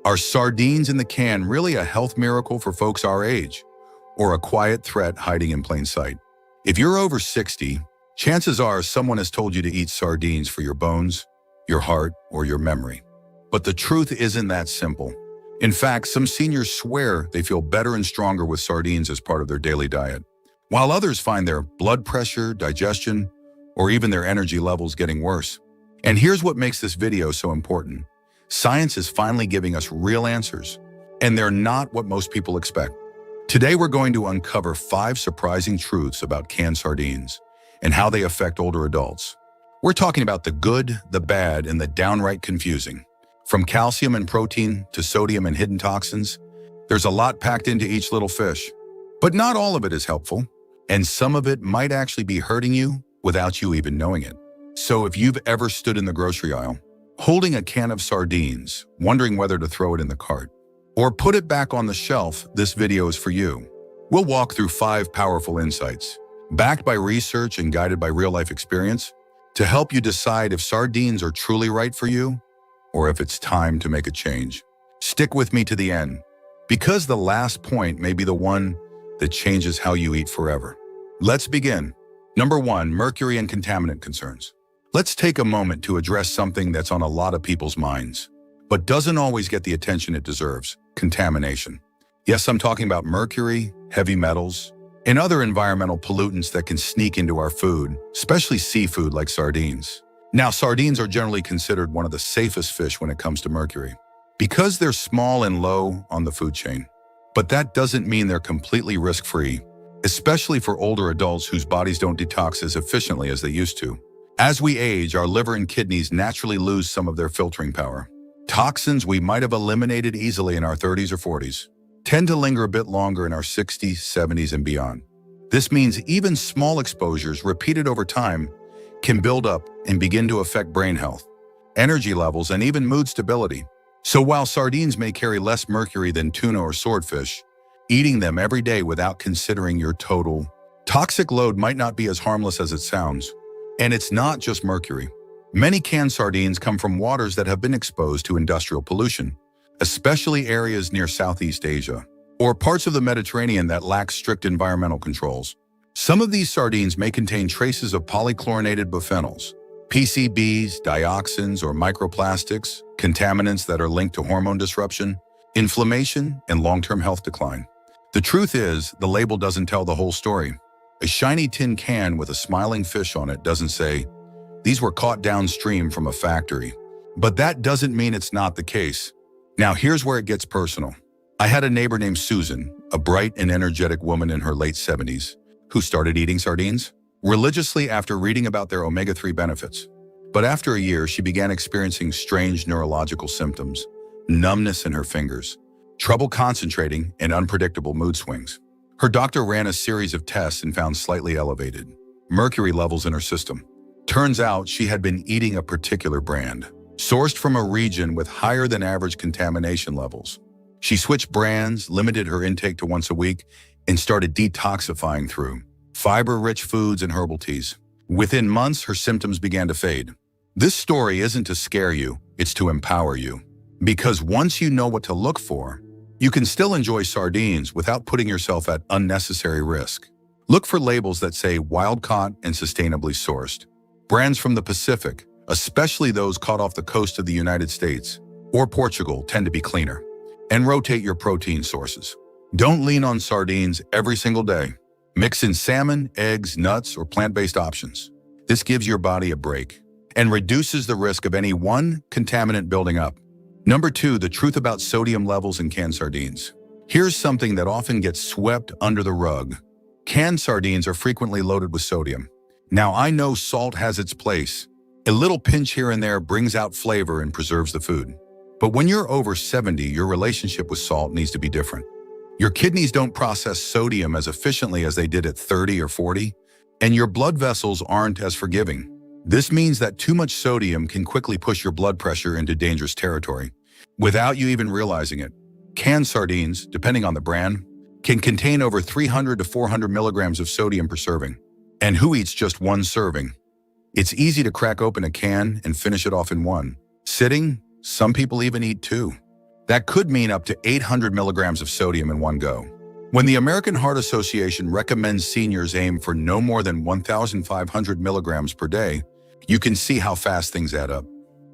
Are sardines in the can really a health miracle for folks our age, or a quiet threat hiding in plain sight? If you're over 60, chances are someone has told you to eat sardines for your bones, your heart, or your memory. But the truth isn't that simple. In fact, some seniors swear they feel better and stronger with sardines as part of their daily diet, while others find their blood pressure, digestion, or even their energy levels getting worse. And here's what makes this video so important. Science is finally giving us real answers, and they're not what most people expect. Today, we're going to uncover 5 surprising truths about canned sardines and how they affect older adults. We're talking about the good, the bad, and the downright confusing. From calcium and protein to sodium and hidden toxins, there's a lot packed into each little fish. But not all of it is helpful, and some of it might actually be hurting you without you even knowing it. So if you've ever stood in the grocery aisle, holding a can of sardines, wondering whether to throw it in the cart, or put it back on the shelf, this video is for you. We'll walk through 5 powerful insights, backed by research and guided by real-life experience, to help you decide if sardines are truly right for you, or if it's time to make a change. Stick with me to the end, because the last point may be the one that changes how you eat forever. Let's begin. Number 1, mercury and contaminant concerns. Let's take a moment to address something that's on a lot of people's minds, but doesn't always get the attention it deserves: contamination. Yes, I'm talking about mercury, heavy metals, and other environmental pollutants that can sneak into our food, especially seafood like sardines. Now, sardines are generally considered one of the safest fish when it comes to mercury, because they're small and low on the food chain. But that doesn't mean they're completely risk-free, especially for older adults whose bodies don't detox as efficiently as they used to. As we age, our liver and kidneys naturally lose some of their filtering power. Toxins we might have eliminated easily in our 30s or 40s tend to linger a bit longer in our 60s, 70s, and beyond. This means even small exposures repeated over time can build up and begin to affect brain health, energy levels, and even mood stability. So while sardines may carry less mercury than tuna or swordfish, eating them every day without considering your total toxic load might not be as harmless as it sounds. And it's not just mercury. Many canned sardines come from waters that have been exposed to industrial pollution, especially areas near Southeast Asia or parts of the Mediterranean that lack strict environmental controls. Some of these sardines may contain traces of polychlorinated biphenyls, PCBs, dioxins, or microplastics, contaminants that are linked to hormone disruption, inflammation, and long-term health decline. The truth is, the label doesn't tell the whole story. A shiny tin can with a smiling fish on it doesn't say, "These were caught downstream from a factory." But that doesn't mean it's not the case. Now here's where it gets personal. I had a neighbor named Susan, a bright and energetic woman in her late 70s, who started eating sardines religiously after reading about their omega-3 benefits. But after a year, she began experiencing strange neurological symptoms, numbness in her fingers, trouble concentrating, and unpredictable mood swings. Her doctor ran a series of tests and found slightly elevated mercury levels in her system. Turns out she had been eating a particular brand, sourced from a region with higher than average contamination levels. She switched brands, limited her intake to once a week, and started detoxifying through fiber-rich foods and herbal teas. Within months, her symptoms began to fade. This story isn't to scare you, it's to empower you. Because once you know what to look for, you can still enjoy sardines without putting yourself at unnecessary risk. Look for labels that say wild-caught and sustainably sourced. Brands from the Pacific, especially those caught off the coast of the United States or Portugal, tend to be cleaner. And rotate your protein sources. Don't lean on sardines every single day. Mix in salmon, eggs, nuts, or plant-based options. This gives your body a break and reduces the risk of any one contaminant building up. Number 2, the truth about sodium levels in canned sardines. Here's something that often gets swept under the rug. Canned sardines are frequently loaded with sodium. Now, I know salt has its place. A little pinch here and there brings out flavor and preserves the food. But when you're over 70, your relationship with salt needs to be different. Your kidneys don't process sodium as efficiently as they did at 30 or 40, and your blood vessels aren't as forgiving. This means that too much sodium can quickly push your blood pressure into dangerous territory without you even realizing it. Canned sardines, depending on the brand, can contain over 300 to 400 milligrams of sodium per serving. And who eats just one serving? It's easy to crack open a can and finish it off in one sitting. Some people even eat two. That could mean up to 800 milligrams of sodium in one go. When the American Heart Association recommends seniors aim for no more than 1,500 milligrams per day, you can see how fast things add up.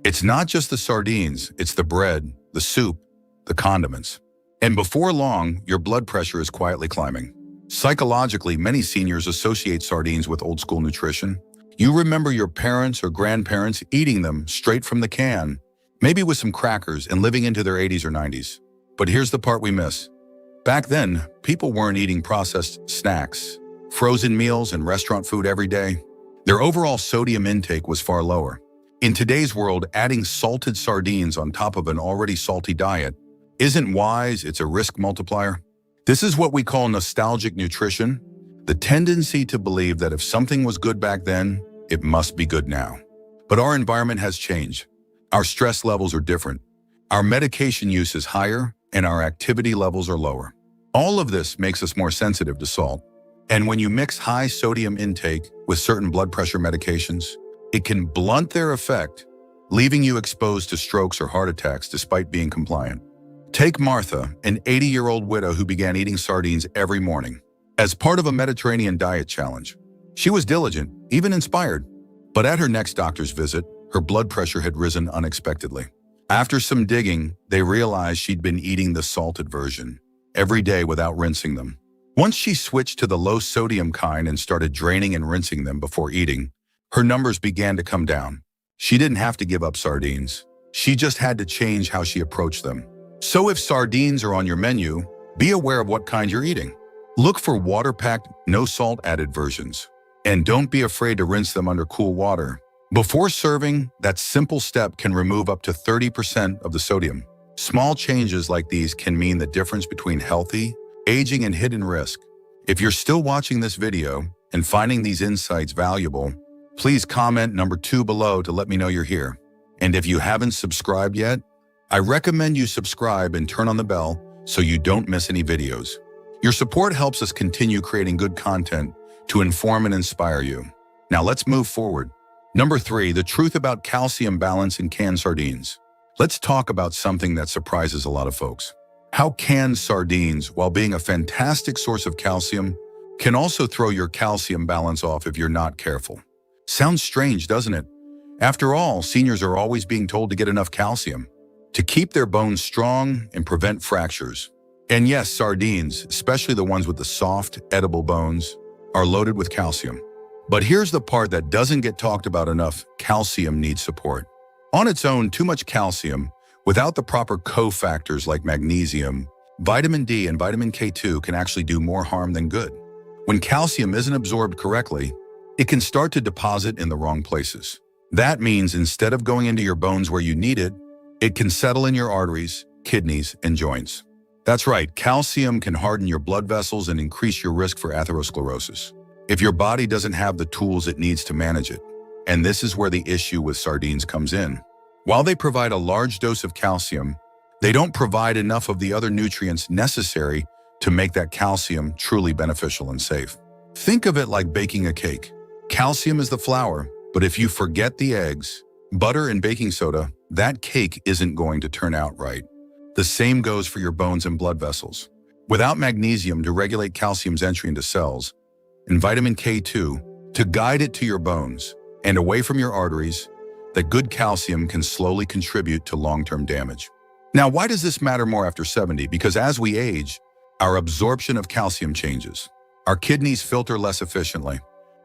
It's not just the sardines, it's the bread, the soup, the condiments. And before long, your blood pressure is quietly climbing. Psychologically, many seniors associate sardines with old-school nutrition. You remember your parents or grandparents eating them straight from the can, maybe with some crackers and living into their 80s or 90s. But here's the part we miss. Back then, people weren't eating processed snacks, frozen meals, and restaurant food every day. Their overall sodium intake was far lower. In today's world, adding salted sardines on top of an already salty diet isn't wise, it's a risk multiplier. This is what we call nostalgic nutrition, the tendency to believe that if something was good back then, it must be good now. But our environment has changed. Our stress levels are different. Our medication use is higher, and our activity levels are lower. All of this makes us more sensitive to salt. And when you mix high sodium intake with certain blood pressure medications, it can blunt their effect, leaving you exposed to strokes or heart attacks despite being compliant. Take Martha, an 80-year-old widow who began eating sardines every morning as part of a Mediterranean diet challenge. She was diligent, even inspired, but at her next doctor's visit, her blood pressure had risen unexpectedly. After some digging, they realized she'd been eating the salted version every day without rinsing them. Once she switched to the low-sodium kind and started draining and rinsing them before eating, her numbers began to come down. She didn't have to give up sardines. She just had to change how she approached them. So if sardines are on your menu, be aware of what kind you're eating. Look for water-packed, no salt-added versions. And don't be afraid to rinse them under cool water. Before serving, that simple step can remove up to 30% of the sodium. Small changes like these can mean the difference between healthy, aging, and hidden risk. If you're still watching this video and finding these insights valuable, please comment number 2 below to let me know you're here. And if you haven't subscribed yet, I recommend you subscribe and turn on the bell so you don't miss any videos. Your support helps us continue creating good content to inform and inspire you. Now let's move forward. Number 3, the truth about calcium balance in canned sardines. Let's talk about something that surprises a lot of folks. How canned sardines, while being a fantastic source of calcium, can also throw your calcium balance off if you're not careful. Sounds strange, doesn't it? After all, seniors are always being told to get enough calcium to keep their bones strong and prevent fractures. And yes, sardines, especially the ones with the soft, edible bones, are loaded with calcium. But here's the part that doesn't get talked about enough: calcium needs support. On its own, too much calcium, without the proper cofactors like magnesium, vitamin D, and vitamin K2 can actually do more harm than good. When calcium isn't absorbed correctly, it can start to deposit in the wrong places. That means instead of going into your bones where you need it, it can settle in your arteries, kidneys, and joints. That's right, calcium can harden your blood vessels and increase your risk for atherosclerosis if your body doesn't have the tools it needs to manage it. And this is where the issue with sardines comes in. While they provide a large dose of calcium, they don't provide enough of the other nutrients necessary to make that calcium truly beneficial and safe. Think of it like baking a cake. Calcium is the flour, but if you forget the eggs, butter, and baking soda, that cake isn't going to turn out right. The same goes for your bones and blood vessels. Without magnesium to regulate calcium's entry into cells, and vitamin K2 to guide it to your bones and away from your arteries, that good calcium can slowly contribute to long-term damage. Now, why does this matter more after 70? Because as we age, our absorption of calcium changes. Our kidneys filter less efficiently.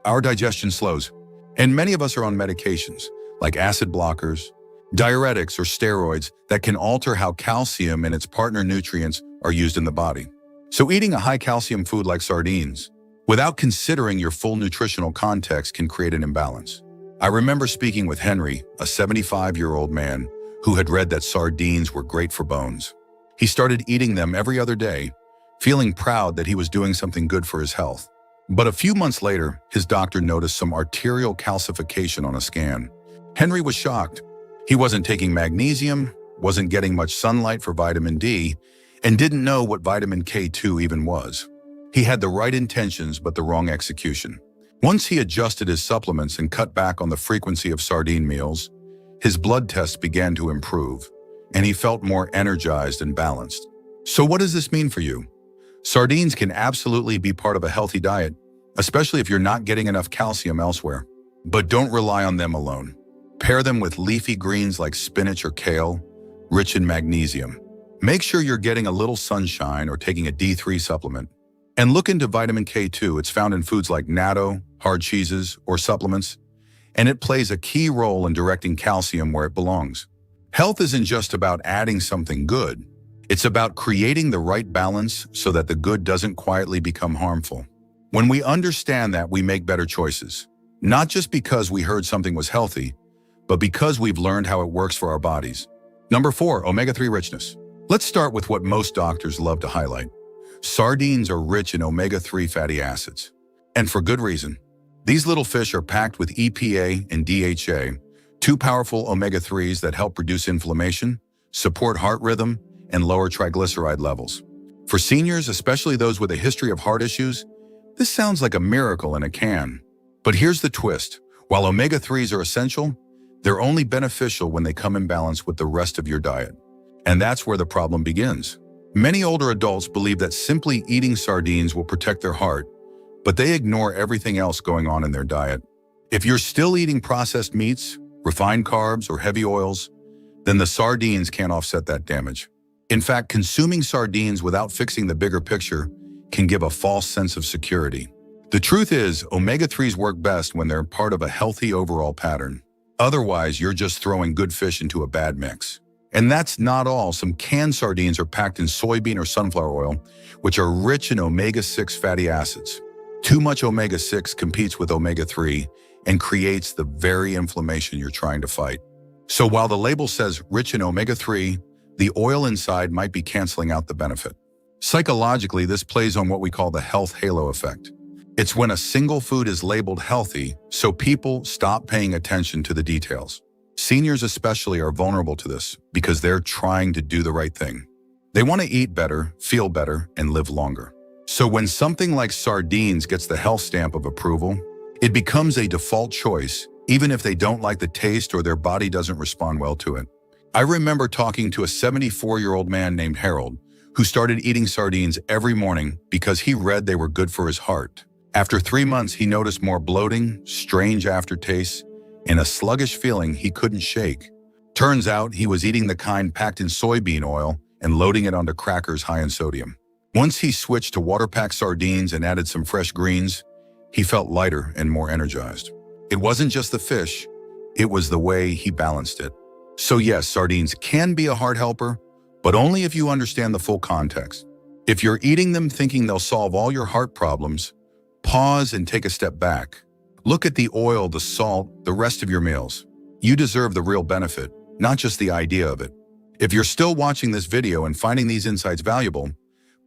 Our digestion slows. And many of us are on medications like acid blockers, diuretics, or steroids that can alter how calcium and its partner nutrients are used in the body. So eating a high-calcium food like sardines, without considering your full nutritional context, can create an imbalance. I remember speaking with Henry, a 75-year-old man who had read that sardines were great for bones. He started eating them every other day, feeling proud that he was doing something good for his health. But a few months later, his doctor noticed some arterial calcification on a scan. Henry was shocked. He wasn't taking magnesium, wasn't getting much sunlight for vitamin D, and didn't know what vitamin K2 even was. He had the right intentions, but the wrong execution. Once he adjusted his supplements and cut back on the frequency of sardine meals, his blood tests began to improve, and he felt more energized and balanced. So what does this mean for you? Sardines can absolutely be part of a healthy diet, especially if you're not getting enough calcium elsewhere. But don't rely on them alone. Pair them with leafy greens like spinach or kale, rich in magnesium. Make sure you're getting a little sunshine or taking a D3 supplement. And look into vitamin K2. It's found in foods like natto, hard cheeses, or supplements, and it plays a key role in directing calcium where it belongs. Health isn't just about adding something good. It's about creating the right balance so that the good doesn't quietly become harmful. When we understand that, we make better choices, not just because we heard something was healthy, but because we've learned how it works for our bodies. Number 4, omega-3 richness. Let's start with what most doctors love to highlight. Sardines are rich in omega-3 fatty acids, and for good reason. These little fish are packed with EPA and DHA, two powerful omega-3s that help reduce inflammation, support heart rhythm, and lower triglyceride levels. For seniors, especially those with a history of heart issues, this sounds like a miracle in a can. But here's the twist. While omega-3s are essential, they're only beneficial when they come in balance with the rest of your diet. And that's where the problem begins. Many older adults believe that simply eating sardines will protect their heart, but they ignore everything else going on in their diet. If you're still eating processed meats, refined carbs, or heavy oils, then the sardines can't offset that damage. In fact, consuming sardines without fixing the bigger picture can give a false sense of security. The truth is, omega-3s work best when they're part of a healthy overall pattern. Otherwise, you're just throwing good fish into a bad mix. And that's not all. Some canned sardines are packed in soybean or sunflower oil, which are rich in omega-6 fatty acids. Too much omega-6 competes with omega-3 and creates the very inflammation you're trying to fight. So while the label says rich in omega-3, the oil inside might be canceling out the benefit. Psychologically, this plays on what we call the health halo effect. It's when a single food is labeled healthy, so people stop paying attention to the details. Seniors especially are vulnerable to this because they're trying to do the right thing. They want to eat better, feel better, and live longer. So when something like sardines gets the health stamp of approval, it becomes a default choice, even if they don't like the taste or their body doesn't respond well to it. I remember talking to a 74-year-old man named Harold, who started eating sardines every morning because he read they were good for his heart. After 3 months, he noticed more bloating, strange aftertastes, and a sluggish feeling he couldn't shake. Turns out he was eating the kind packed in soybean oil and loading it onto crackers high in sodium. Once he switched to water-packed sardines and added some fresh greens, he felt lighter and more energized. It wasn't just the fish, it was the way he balanced it. So yes, sardines can be a heart helper, but only if you understand the full context. If you're eating them thinking they'll solve all your heart problems, pause and take a step back. Look at the oil, the salt, the rest of your meals. You deserve the real benefit, not just the idea of it. If you're still watching this video and finding these insights valuable,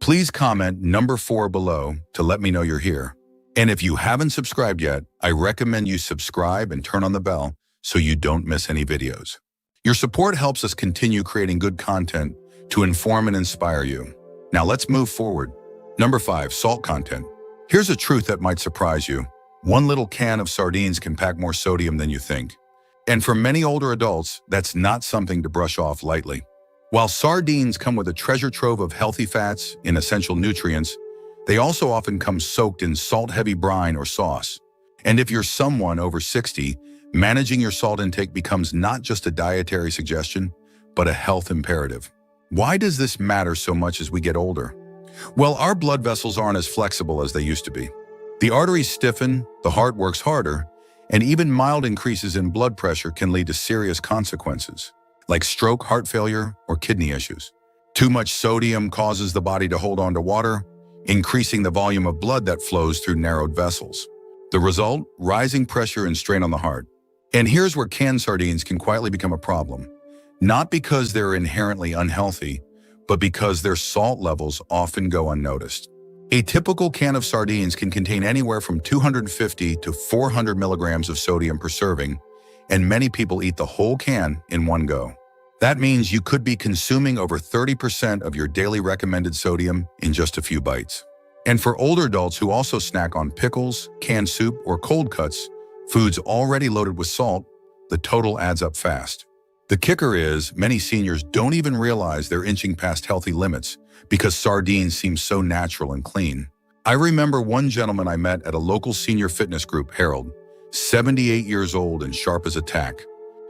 please comment number 4 below to let me know you're here. And if you haven't subscribed yet, I recommend you subscribe and turn on the bell so you don't miss any videos. Your support helps us continue creating good content to inform and inspire you. Now let's move forward. Number 5, salt content. Here's a truth that might surprise you. One little can of sardines can pack more sodium than you think. And for many older adults, that's not something to brush off lightly. While sardines come with a treasure trove of healthy fats and essential nutrients, they also often come soaked in salt-heavy brine or sauce. And if you're someone over 60, managing your salt intake becomes not just a dietary suggestion, but a health imperative. Why does this matter so much as we get older? Well, our blood vessels aren't as flexible as they used to be. The arteries stiffen, the heart works harder, and even mild increases in blood pressure can lead to serious consequences, like stroke, heart failure, or kidney issues. Too much sodium causes the body to hold on to water, increasing the volume of blood that flows through narrowed vessels. The result? Rising pressure and strain on the heart. And here's where canned sardines can quietly become a problem. Not because they're inherently unhealthy, but because their salt levels often go unnoticed. A typical can of sardines can contain anywhere from 250 to 400 milligrams of sodium per serving, and many people eat the whole can in one go. That means you could be consuming over 30% of your daily recommended sodium in just a few bites. And for older adults who also snack on pickles, canned soup, or cold cuts, foods already loaded with salt, the total adds up fast. The kicker is, many seniors don't even realize they're inching past healthy limits because sardines seem so natural and clean. I remember one gentleman I met at a local senior fitness group, Harold, 78 years old and sharp as a tack.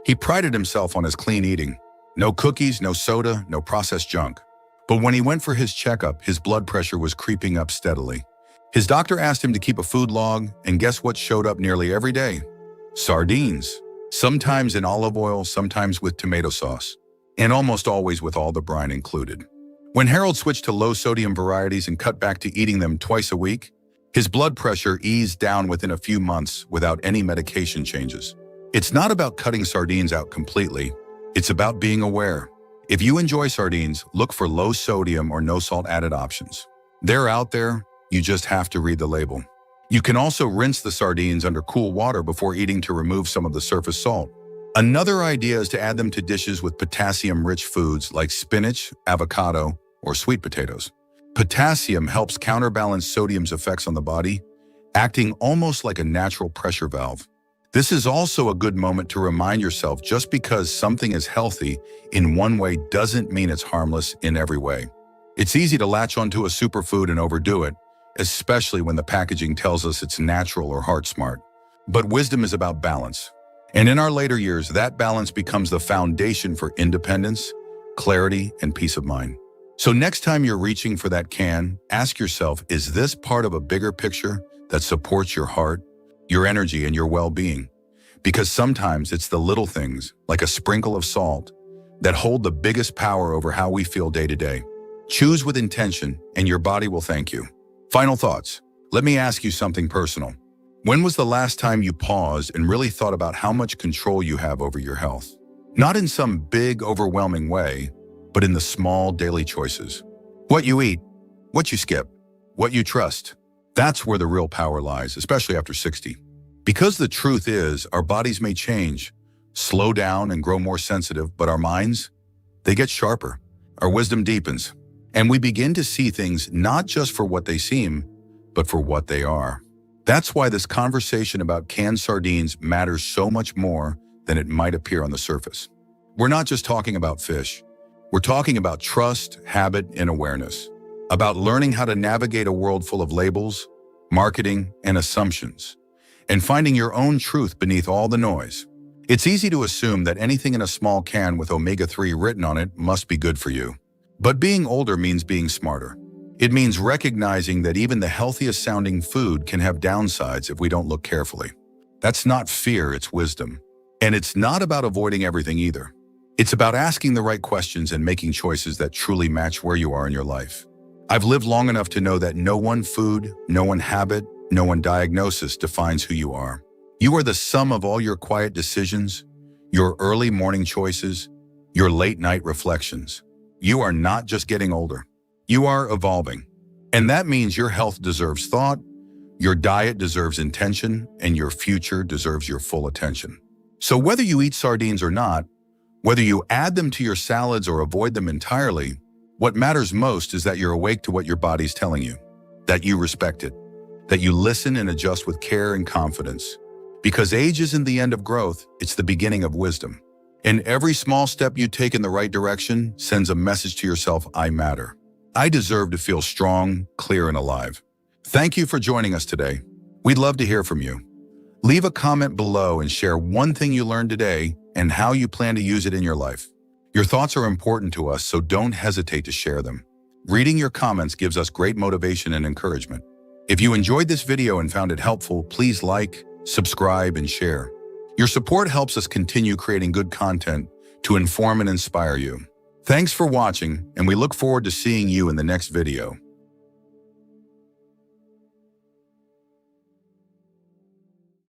He prided himself on his clean eating. No cookies, no soda, no processed junk. But when he went for his checkup, his blood pressure was creeping up steadily. His doctor asked him to keep a food log, and guess what showed up nearly every day? Sardines. Sometimes in olive oil, sometimes with tomato sauce, and almost always with all the brine included. When Harold switched to low-sodium varieties and cut back to eating them twice a week, his blood pressure eased down within a few months without any medication changes. It's not about cutting sardines out completely. It's about being aware. If you enjoy sardines, look for low-sodium or no-salt added options. They're out there, you just have to read the label. You can also rinse the sardines under cool water before eating to remove some of the surface salt. Another idea is to add them to dishes with potassium-rich foods like spinach, avocado, or sweet potatoes. Potassium helps counterbalance sodium's effects on the body, acting almost like a natural pressure valve. This is also a good moment to remind yourself just because something is healthy in one way doesn't mean it's harmless in every way. It's easy to latch onto a superfood and overdo it, especially when the packaging tells us it's natural or heart smart. But wisdom is about balance. And in our later years, that balance becomes the foundation for independence, clarity, and peace of mind. So next time you're reaching for that can, ask yourself, is this part of a bigger picture that supports your heart, your energy, and your well-being? Because sometimes it's the little things, like a sprinkle of salt, that hold the biggest power over how we feel day to day. Choose with intention, and your body will thank you. Final thoughts. Let me ask you something personal. When was the last time you paused and really thought about how much control you have over your health? Not in some big, overwhelming way, but in the small daily choices. What you eat, what you skip, what you trust. That's where the real power lies, especially after 60. Because the truth is, our bodies may change, slow down and grow more sensitive, but our minds, they get sharper. Our wisdom deepens. And we begin to see things not just for what they seem, but for what they are. That's why this conversation about canned sardines matters so much more than it might appear on the surface. We're not just talking about fish. We're talking about trust, habit, and awareness. About learning how to navigate a world full of labels, marketing, and assumptions, and finding your own truth beneath all the noise. It's easy to assume that anything in a small can with omega-3 written on it must be good for you. But being older means being smarter. It means recognizing that even the healthiest sounding food can have downsides if we don't look carefully. That's not fear, it's wisdom. And it's not about avoiding everything either. It's about asking the right questions and making choices that truly match where you are in your life. I've lived long enough to know that no one food, no one habit, no one diagnosis defines who you are. You are the sum of all your quiet decisions, your early morning choices, your late night reflections. You are not just getting older. You are evolving. And that means your health deserves thought, your diet deserves intention, and your future deserves your full attention. So whether you eat sardines or not, whether you add them to your salads or avoid them entirely, what matters most is that you're awake to what your body's telling you, that you respect it, that you listen and adjust with care and confidence. Because age isn't the end of growth, it's the beginning of wisdom. And every small step you take in the right direction sends a message to yourself, I matter. I deserve to feel strong, clear, and alive. Thank you for joining us today. We'd love to hear from you. Leave a comment below and share one thing you learned today and how you plan to use it in your life. Your thoughts are important to us, so don't hesitate to share them. Reading your comments gives us great motivation and encouragement. If you enjoyed this video and found it helpful, please like, subscribe, and share. Your support helps us continue creating good content to inform and inspire you. Thanks for watching, and we look forward to seeing you in the next video.